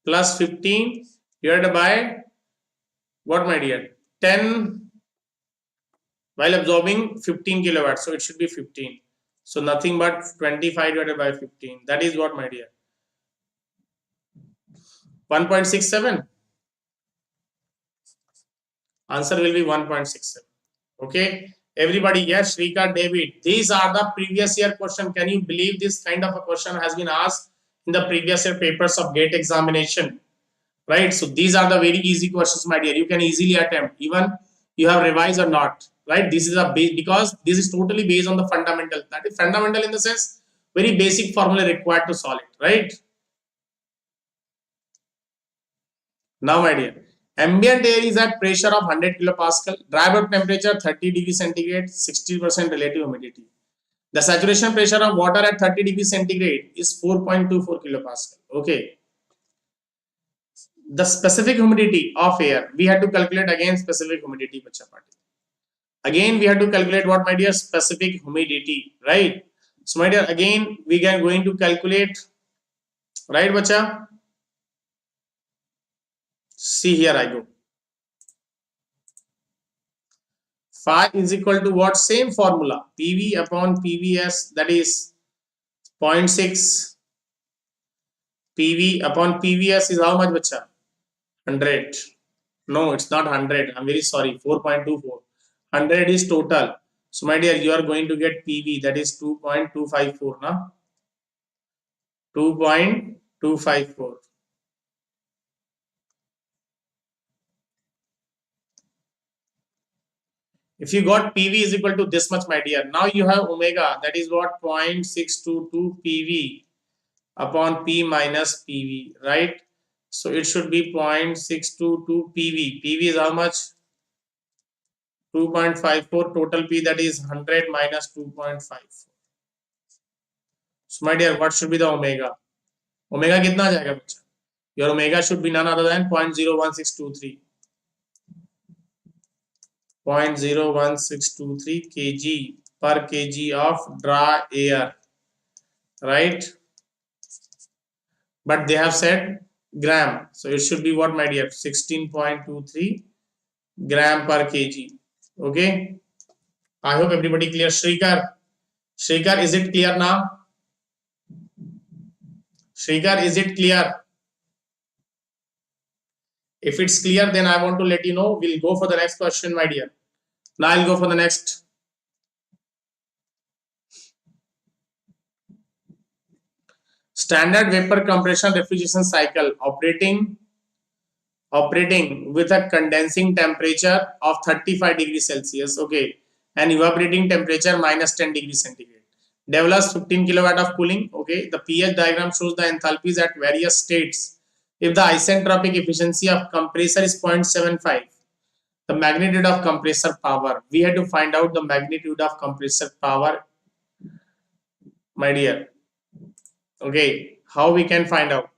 plus 15 divided by what, my dear? 10 while absorbing 15 kilowatt. So it should be 15. So nothing but 25 divided by 15. That is what, my dear? 1.67. Answer will be 1.67. Okay, everybody, yes, Shrika, David, these are the previous year question. Can you believe this kind of a question has been asked in the previous year papers of GATE examination, right? So these are the very easy questions, my dear. You can easily attempt, even you have revised or not, right? This is a base, because this is totally based on the fundamental. That is fundamental in the sense very basic formula required to solve it, right? Now, my dear, ambient air is at pressure of 100 kilopascal, dry bulb temperature 30 degrees centigrade, 60% relative humidity. The saturation pressure of water at 30 degrees centigrade is 4.24 kilopascal. Okay. The specific humidity of air, we had to calculate again specific humidity, bacha party. Again, we had to calculate what, my dear? Specific humidity, right? So, my dear, again, we are going to calculate, right, bacha? See, here I go. Phi is equal to what? Same formula, PV upon PVS, that is 0.6. PV upon PVS is how much, bacha? 100. No, it's not 100. I'm very sorry. 4.24. 100 is total. So, my dear, you are going to get PV, that is 2.254. Na? 2.254. If you got PV is equal to this much, my dear, now you have omega, that is what? 0.622 PV upon P minus PV, right? So it should be 0.622 PV. PV is how much? 2.54. Total P, that is 100 minus 2.54. So my dear, what should be the omega? Omega कितना आ जाएगा बच्चा? Your omega should be none other than 0.01623. 0.01623 kg per kg of dry air, right? But they have said gram, so it should be what, my dear? 16.23 gram per kg. Okay, I hope everybody clear. Shrikar, is it clear now? Shrikar, is it clear? If it's clear, then I want to let you know. We'll go for the next question, my dear. Now I'll go for the next. Standard vapor compression refrigeration cycle operating operating with a condensing temperature of 35 degrees Celsius, okay, and evaporating temperature minus 10 degrees centigrade. Develops 15 kilowatt of cooling, okay. The pH diagram shows the enthalpies at various states. If the isentropic efficiency of compressor is 0.75, the magnitude of compressor power, we had to find out the magnitude of compressor power, my dear. Okay, how we can find out?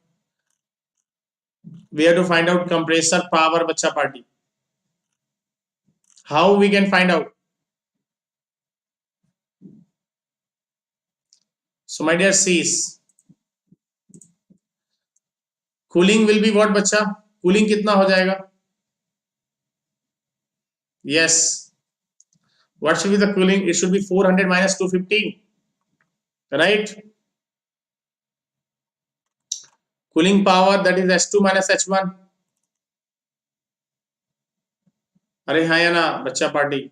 We have to find out compressor power, bacha party. How we can find out? So my dear C's, cooling will be what बच्चा? Cooling कितना हो जाएगा? Yes. What should be the cooling? It should be 400 minus 215. Right? Cooling power, that is S2 minus H1. अरे हाँ या ना बच्चा party?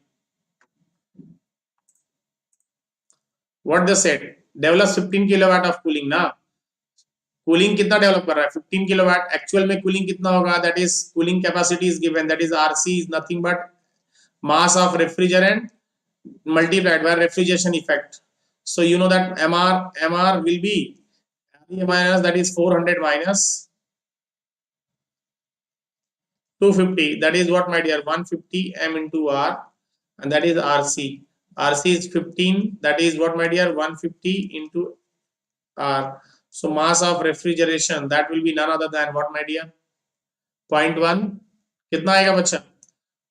What they said? Develops 15 kilowatt of cooling ना? कूलिंग कितना डेवलप कर रहा है? 15 किलोवाट. एक्चुअल में कूलिंग कितना होगा? That is cooling capacity is given, that is RC is nothing but mass of refrigerant multiplied by refrigeration effect. So you know that mr will be minus, that is 400 minus 250, that is what my dear 150 m into r, and that is rc is 15, that is what my dear 150 into r. So mass of refrigeration, that will be none other than what my dear 0.1. कितना आएगा बच्चा?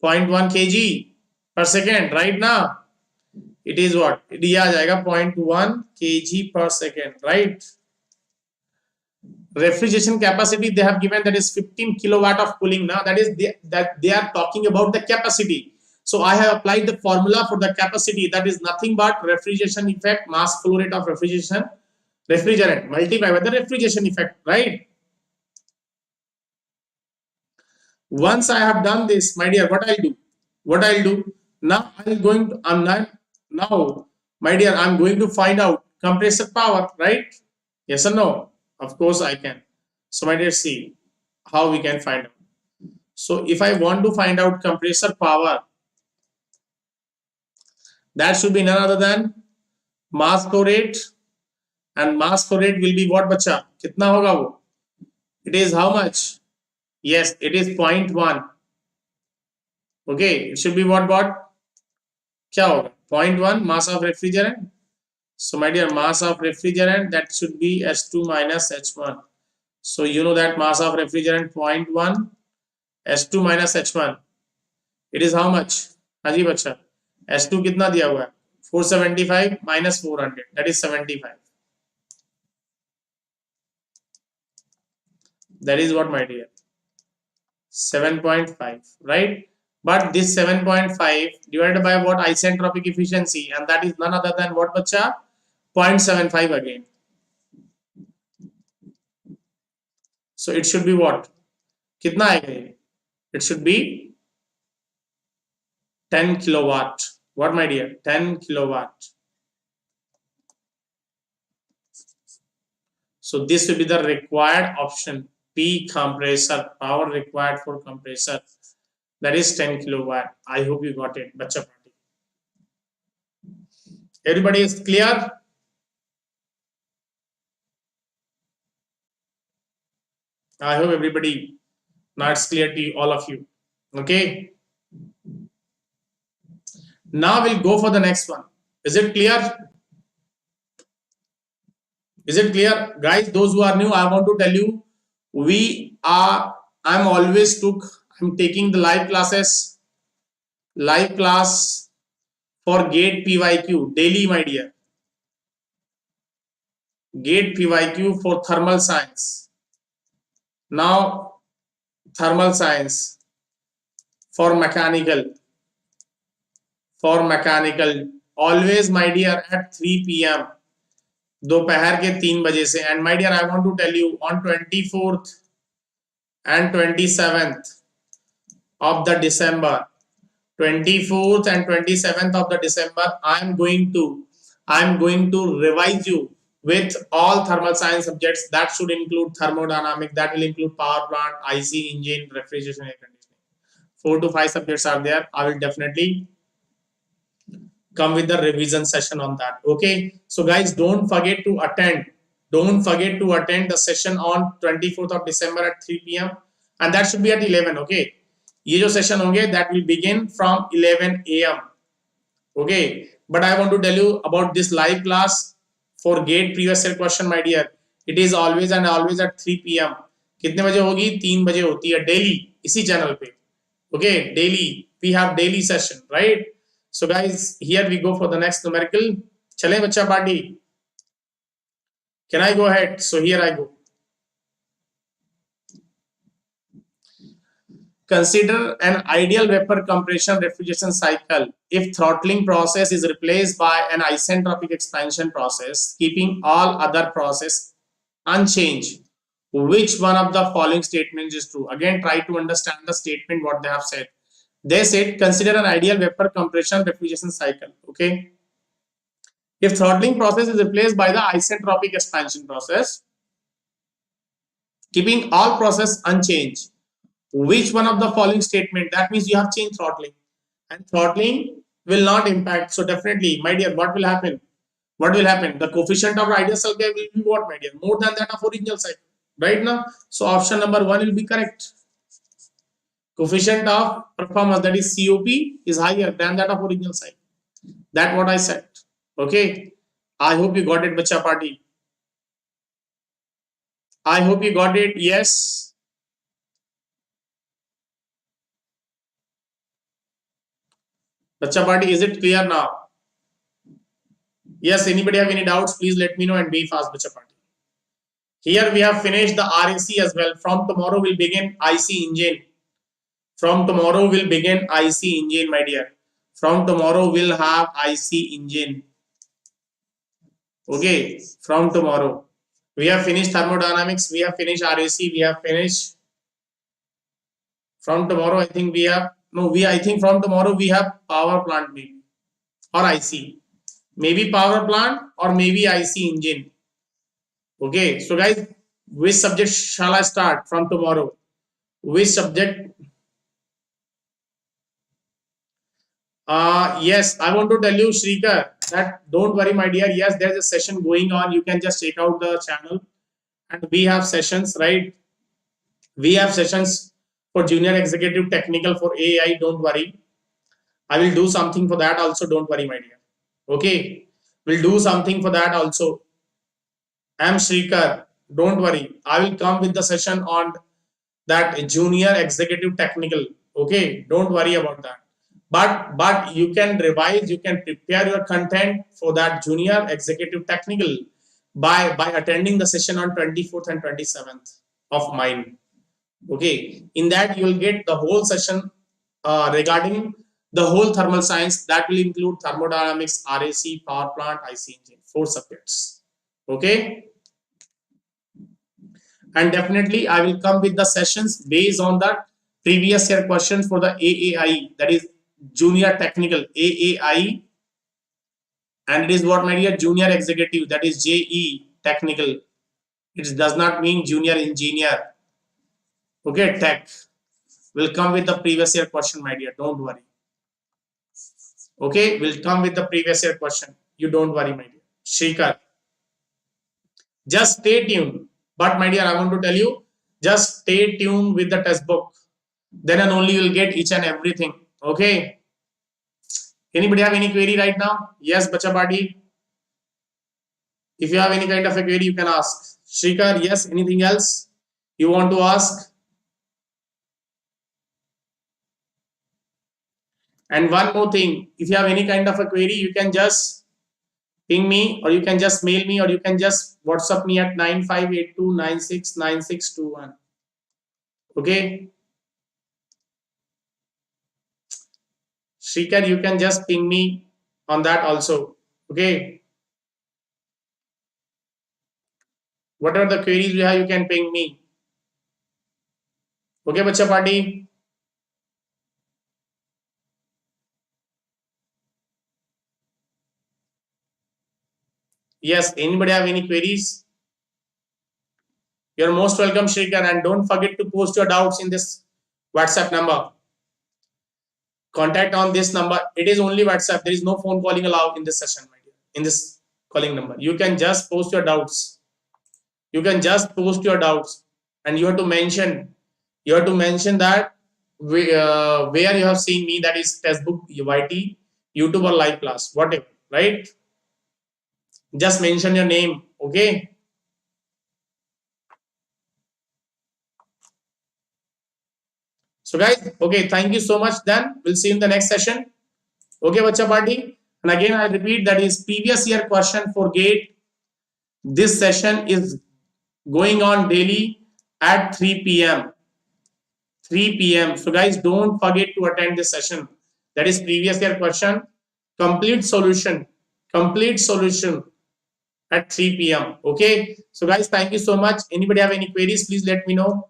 0.1 kg per second, right now it is what? ये आ जाएगा 0.1 kg per second, right? Refrigeration capacity they have given, that is 15 kilowatt of cooling now, that is that they are talking about the capacity. So I have applied the formula for the capacity, that is nothing but refrigeration effect, mass flow rate of refrigerant multiplied by the refrigeration effect, right? Once I have done this, my dear, what I'll do now, now my dear, I'm going to find out compressor power, right? Yes or no? Of course I can. So my dear, see how we can find out. So if I want to find out compressor power, that should be none other than mass flow rate, and mass flow rate will be what बच्चा? कितना होगा वो? It is how much? Yes, it is 0.1. Okay, it should be what क्या होगा? 0.1 mass of refrigerant. So my dear, mass of refrigerant, that should be S2 minus H1. So you know that mass of refrigerant 0.1 S2 minus H1. It is how much? हाँ जी बच्चा, S2 कितना दिया हुआ है? 475 minus 400, that is 75. That is what my dear 7.5, right? But this 7.5 divided by what? Isentropic efficiency, and that is none other than what बच्चा? 0.75 again. So it should be what? कितना आएगा ये? It should be 10 kilowatt. What my dear? 10 kilowatt. So this will be the required option. P, compressor power required for compressor, that is 10 kilowatt. I hope you got it, bacha party. Everybody is clear? I hope everybody, now it's clear to you, all of you. Okay, now we'll go for the next one. Is it clear? Is it clear, guys? Those who are new, I want to tell you, I'm taking the live classes, live class for GATE PYQ daily, my dear. GATE PYQ for thermal science. Now thermal science for mechanical, always my dear at 3 p.m. दोपहर के 3 बजे से. And my dear, I want to tell you, on 24th and 27th of the December, 24th and 27th of the December, I am going to revise you with all thermal science subjects. That should include thermodynamic, that will include power plant, IC, engine, refrigeration, air conditioning. 4 to 5 subjects are there. I will definitely come with the revision session on that. Okay, so guys, don't forget to attend the session on 24th of December at 3 p.m. and that should be at 11. Okay, ये जो session होंगे that will begin from 11 a.m. Okay, but I want to tell you about this live class for gate previous year question, my dear. It is always and always at 3 p.m. कितने बजे होगी? 3 बजे होती है daily इसी channel पे. Okay, daily we have daily session, right? So guys, here we go for the next numerical. चले बच्चा party. Can I go ahead? So here I go. Consider an ideal vapor compression refrigeration cycle if throttling process is replaced by an isentropic expansion process, keeping all other process unchanged. Which one of the following statements is true? Again, try to understand the statement what they have said. They said consider an ideal vapor compression refrigeration cycle. Okay, if throttling process is replaced by the isentropic expansion process, keeping all process unchanged, which one of the following statement? That means you have changed throttling, and throttling will not impact. So definitely, my dear, what will happen? What will happen? The coefficient of ideal cycle will be what, my dear? More than that of original cycle, right now. So option number 1 will be correct. Coefficient of performance, that is COP, is higher than that of original cycle. That's what I said. Okay, I hope you got it, bacha party. I hope you got it. Yes. Bacha party, is it clear now? Yes, anybody have any doubts? Please let me know and be fast, bacha party. Here we have finished the RAC as well. From tomorrow we'll begin IC engine. From tomorrow we'll begin IC engine, my dear. From tomorrow we'll have IC engine. Okay, from tomorrow. We have finished thermodynamics, we have finished RAC, we have finished. From tomorrow, I think we have, no, I think from tomorrow we have power plant maybe, or IC. Maybe power plant or maybe IC engine. Okay, so guys, which subject shall I start from tomorrow? Which subject? Yes, I want to tell you, Shrikar, that don't worry, my dear. Yes, there's a session going on. You can just check out the channel, and we have sessions, right? We have sessions for junior executive technical for AI. Don't worry. I will do something for that also. Don't worry, my dear. Okay, we'll do something for that also. I'm Shrikar. Don't worry. I will come with the session on that junior executive technical. Okay, don't worry about that. But you can revise, you can prepare your content for that junior executive technical by attending the session on 24th and 27th of mine. Okay, in that you will get the whole session regarding the whole thermal science. That will include thermodynamics, RAC, power plant, IC engine, 4 subjects. Okay, and definitely I will come with the sessions based on the previous year questions for the AAI, that is junior technical AAI, and it is what, my dear, junior executive, that is JE technical. It does not mean junior engineer. Okay, tech will come with the previous year question, my dear. Don't worry. Okay, will come with the previous year question. You don't worry, my dear. Shrikar, just stay tuned. But my dear, I want to tell you, just stay tuned with the test book. Then and only you will get each and everything. Okay. Anybody have any query right now? Yes, bacha party. If you have any kind of a query, you can ask. Shrikar, yes. Anything else you want to ask? And one more thing, if you have any kind of a query, you can just ping me, or you can just mail me, or you can just WhatsApp me at 9582969621. Okay. Shrikar, you can just ping me on that also. Okay. Whatever the queries you have, you can ping me. Okay, bacha party. Yes, anybody have any queries? You're most welcome, Shrikar, and don't forget to post your doubts in this WhatsApp number. Contact on this number. It is only WhatsApp. There is no phone calling allowed in this session, my dear. In this calling number, you can just post your doubts. You can just post your doubts, and you have to mention. You have to mention that where you have seen me. That is Testbook YT, YouTube or live class, whatever. Right? Just mention your name. Okay. So guys, okay, thank you so much. Then we'll see you in the next session. Okay, bacha party. And again, I repeat, that is previous year question for GATE. This session is going on daily at 3 p.m. 3 p.m. So guys, don't forget to attend this session. That is previous year question. Complete solution at 3 p.m. Okay. So guys, thank you so much. Anybody have any queries? Please let me know.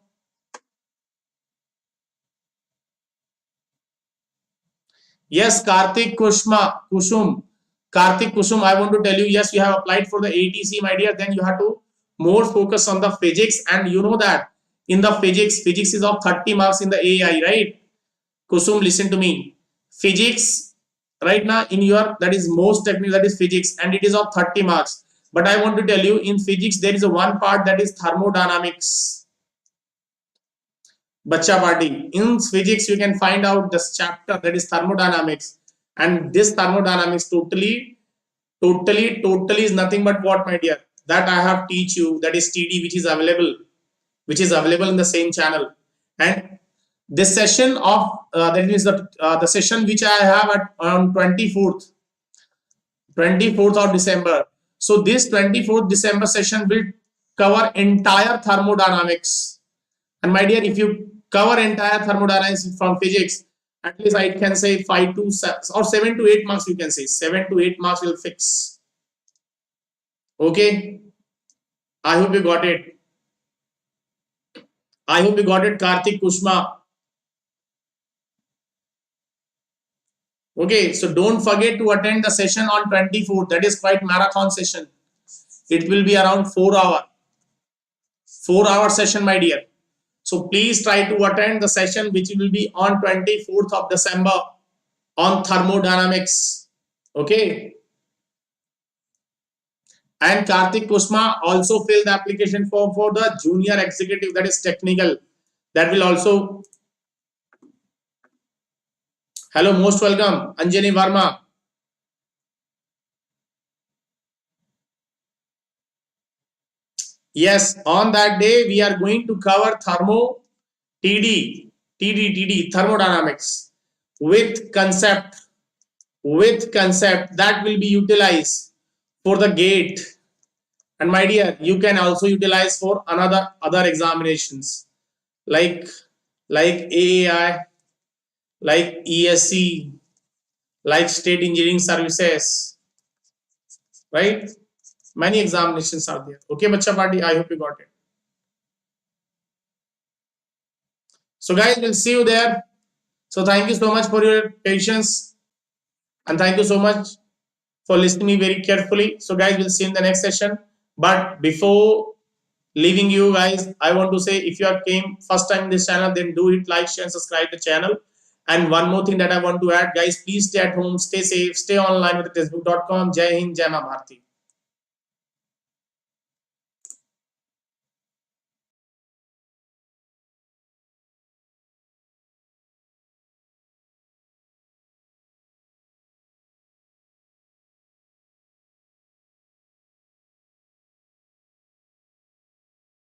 Yes, Karthik Kusum, I want to tell you, yes, you have applied for the ATC, my dear. Then you have to more focus on the physics, and you know that in the physics is of 30 marks in the AI, right? Kusum, listen to me. Physics, right now, in your, that is most technical, that is physics, and it is of 30 marks. But I want to tell you, in physics, there is a one part that is thermodynamics. Bacha party. In physics, you can find out this chapter that is thermodynamics, and this thermodynamics totally is nothing but what, my dear? That I have teach you. That is TD, which is available in the same channel. And this session of that is the session which I have at on 24th of December. So this 24th December session will cover entire thermodynamics. And my dear, if you cover entire thermodynamics from physics, at least I can say 5 to 7 or 7 to 8 marks, you can say 7 to 8 marks will fix. Okay. I hope you got it. Karthik Kushma. Okay, so don't forget to attend the session on 24th. That is quite marathon session. It will be around 4 hour session, my dear. So please try to attend the session which will be on 24th of December on thermodynamics. Okay. And Karthik Kusma also fill the application form for the junior executive, that is technical. That will also. Hello, most welcome, Anjani Verma. Yes, on that day we are going to cover TD, thermodynamics with concept that will be utilized for the GATE. And my dear, you can also utilize for other examinations like AAI, like ESC, like State Engineering Services, right? Many examinations are there. Okay, bacha party, I hope you got it. So guys, we'll see you there. So thank you so much for your patience, and thank you so much for listening me very carefully. So guys, we'll see you in the next session. But before leaving you guys, I want to say, if you have came first time in this channel, then do hit like, share, and subscribe the channel. And one more thing that I want to add, guys, please stay at home, stay safe, stay online with testbook.com. Jai Hind, Jai Ma Bharati.